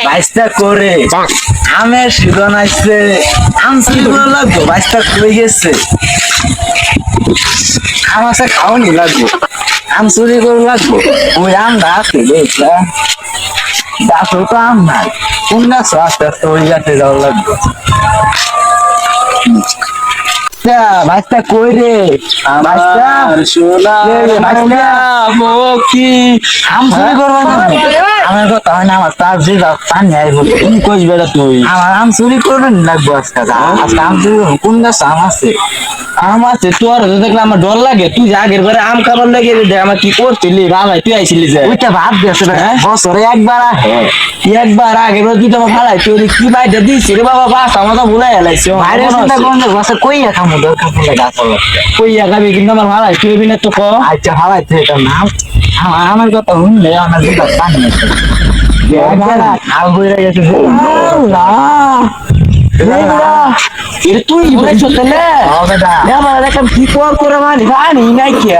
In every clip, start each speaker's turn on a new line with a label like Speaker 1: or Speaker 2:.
Speaker 1: বাইশটা করে আমের সিজন আসছে, আম চুরি করে লাগবো। বাইশটা কই গেছে, আম আছে খাওয়ানি লাগবো, আম চুরি করে লাগবো। ওই আম গাছে দেখলা গাছও তো আম নাই, কোন গাছ আস্তে আস্তে ওই গাছে যাওয়া লাগবে। বাইশটা কই রে, আমার কথা হয় না, আমার তার যে পানি আইব তুমি কইস বেড়া, তুই আমার আম চুরি করবেন লাগবো আজকে। আজকে আম চুরি কোন গাছ আম আছে? আম আছে তোর, দেখলে আমার ডর লাগে। তুই আগের বারে আম খাবার লাগে আমার কি করছিলি ভাই? তুই আইছিলি যে ওইটা ভাব দিয়েছে বছরে একবার আহে, একবার আগের বার তুই তো আমার ভাড়াই তুই কি বাইটা দিচ্ছি রে বাবা, বাস আমার তো ভুলাই হেলাইছো। কইয়া খামো দরকার পড়লে গাছ কইয়া খাবি, কিন্তু আমার ভাড়াই তুই বিনা তো ক। আচ্ছা ভাড়াই তুই এটা নাম আমার কথা শুনলে আমার দুটো পানি আছে খাল বইরা গেছে। তুই কি করে মানি জানি নাই কি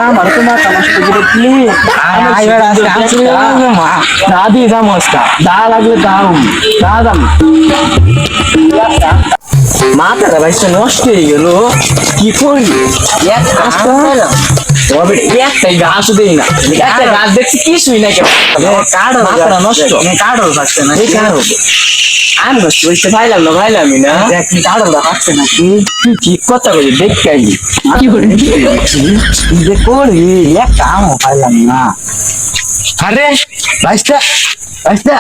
Speaker 1: আমার তো মাথা নষ্ট করে দিলি। দাদি সমস্যা দা লাগলে দাও, দা দাম মাথাটা ভাইসা নষ্ট হয়ে গেল। কি করি একটাই গাছ দেই না, একটা গাছ দেখছি কিছুই না, কেন মাথাটা নষ্ট। কাঠল থাকছে না, আমি নষ্ট করতে ভাইলাম না, ভাইলামই না। দেখি কাঠলটা থাকছে না, তুই ঠিক কথা বলি দেখতে কি করি যে করি একটা আমও পাইলাম না। আরে বাইশটা বাইশটা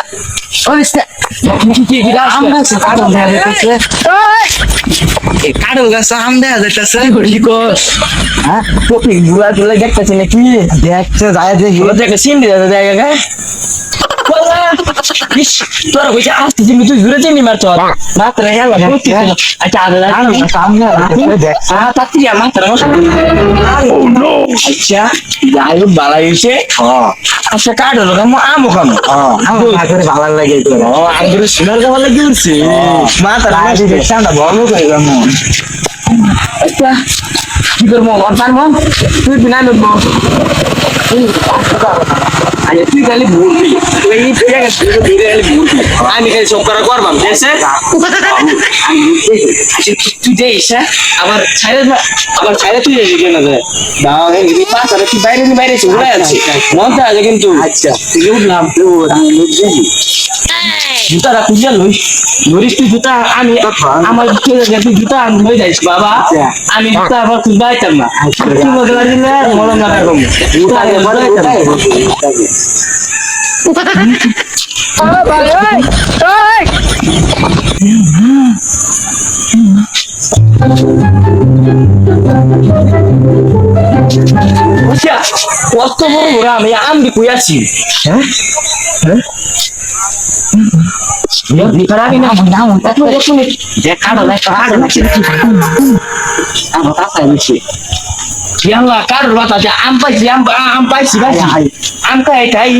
Speaker 1: কাঠল গাছ আম দেখা যাইতেছে। দেখতেছি নাকি দেখছে যায় দেখে চিন্তি জায়গা তোরা কইছে আসতে চিনি, তুই ঘুরে চিনি মারছ মাত্র। আচ্ছা মাত্র আচ্ছা যাই হোক ভালো হয়েছে। আচ্ছা কাঠ হলো আমও খামো ভালো লাগে, আমি সোনার ভালো লাগে উঠছি মাথা ভালো করে। আচ্ছা কি করবো পারবো, তুই বিনা নেবো। তুই খালি ভুলবি, আমি খালি সব করা করবাম দেশে। তুই দেশ আবার ছাইরে, আবার ছাইরে তুই কেন তুই বাইরে বাইরে ঘুরে আছে মজা আছে কিন্তু। আচ্ছা তুই উঠলাম জুতাটা খুঁজে লইস, ধরিস তুই জুতা। আমি আমার তুই জুতা আমি লই যাইস বাবা, আমি জুতা আবার খুঁজে পাইতাম না। মরম না কত বড় বড় আমি আমদি কই আছি। হ্যাঁ কারোর কথা আম পাইছি, আম পাইছি আম খাই খাই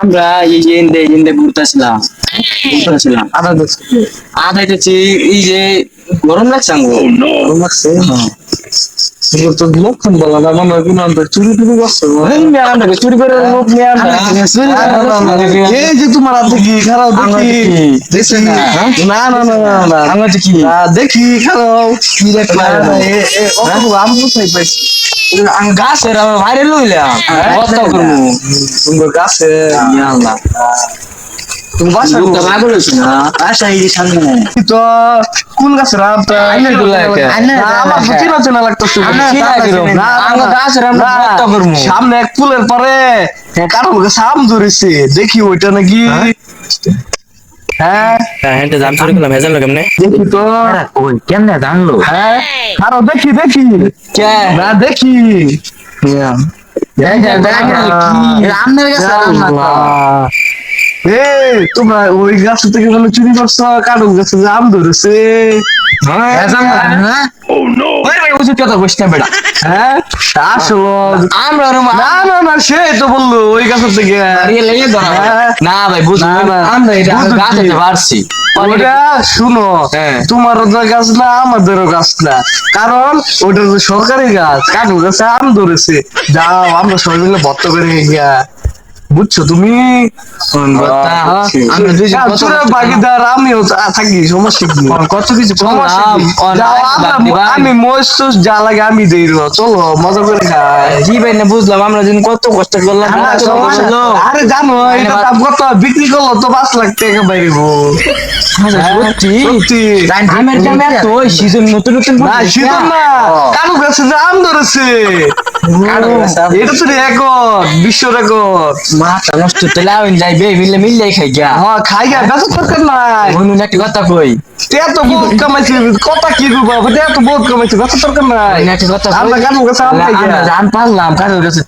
Speaker 1: আমরা এই যে ইন্দে ঘুরতেছিলাম আদাইতেছি। এই যে গরম লাগছে, গরম লাগছে লক্ষণ বলা না মনে হয় কোন চুরি টুরি করছে চুরি করে লোক এই যে তোমার হাতে কি খারাপ দেখি না না না না না আমরা কি দেখি খারাপ কি আমি কোথায় পাইছি গাছের বাইরে লইলাম গাছে তুমি বাসা বলেছো না আশা এই সামনে তো কোন গাছের সামনে এক ফুলের পরে কারো সাম ধরেছে দেখি ওইটা নাকি। হ্যাঁ দেখি তো কেমনে জানলো। হ্যাঁ দেখি দেখি না দেখি
Speaker 2: তোমরা ওই গাছ থেকে বলে চুরি করছো, কারণ গাছে যে আম ধরেছে। হ্যাঁ আসলো না না না সে তো বললো ওই গাছের থেকে।
Speaker 1: না ভাই বুঝতে পারছি।
Speaker 2: ওটা শুনো, তোমারও তো গাছ না আমাদেরও গাছ না, কারণ ওটা তো সরকারি গাছ, কারণ গাছে আম ধরেছে। যাও আমরা সবাই মিলে ভর্ত করে গিয়া, বুঝছো তুমি? ভাগিদার আমিও থাকি, সমস্যা কি?
Speaker 1: কত কিছু
Speaker 2: আমি মস্ত যা লাগে আমি দেই, চলো মজা করে খাই।
Speaker 1: জি ভাই না বুঝলাম, আমরা যদি কত কষ্ট করলাম।
Speaker 2: আরে জানো এটা দাম কত, বিক্রি করলো তো 5 লাখ টাকা বাইরে।
Speaker 1: আমের দাম এত, সিজন নতুন নতুন
Speaker 2: না শীতল না, কারো গাছে যে আম ধরেছে, এটা তো রেকর্ড, বিশ্ব রেকর্ড।
Speaker 1: মাথা নষ্ট তেলা যাইবে মিললে খাই গা।
Speaker 2: হ্যাঁ খাই গা, বেশ দরকার নাই।
Speaker 1: অন্য একটা কথা কই,
Speaker 2: এত বহুত কামাইছে, কথা কি করবো, এত বহুত কামাইছে, বেশ দরকার নাই।
Speaker 1: একটা কথা
Speaker 2: আমরা কারো গাছে আম খাই গা,
Speaker 1: জান পারলাম কারোর কাছে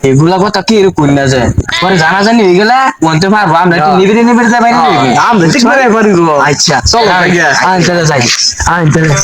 Speaker 1: এগুলা কথা কি এরকম না যায়, পরে জানা জানি হয়ে গেলে বলতে পারবো আমরা একটু নিবিড়ে নিবিড়ে যাই বাইরে।
Speaker 2: আমরা ঠিক করে পারি গো।
Speaker 1: আচ্ছা
Speaker 2: চলো
Speaker 1: যাই, আনতে যাই, আনতে যাই।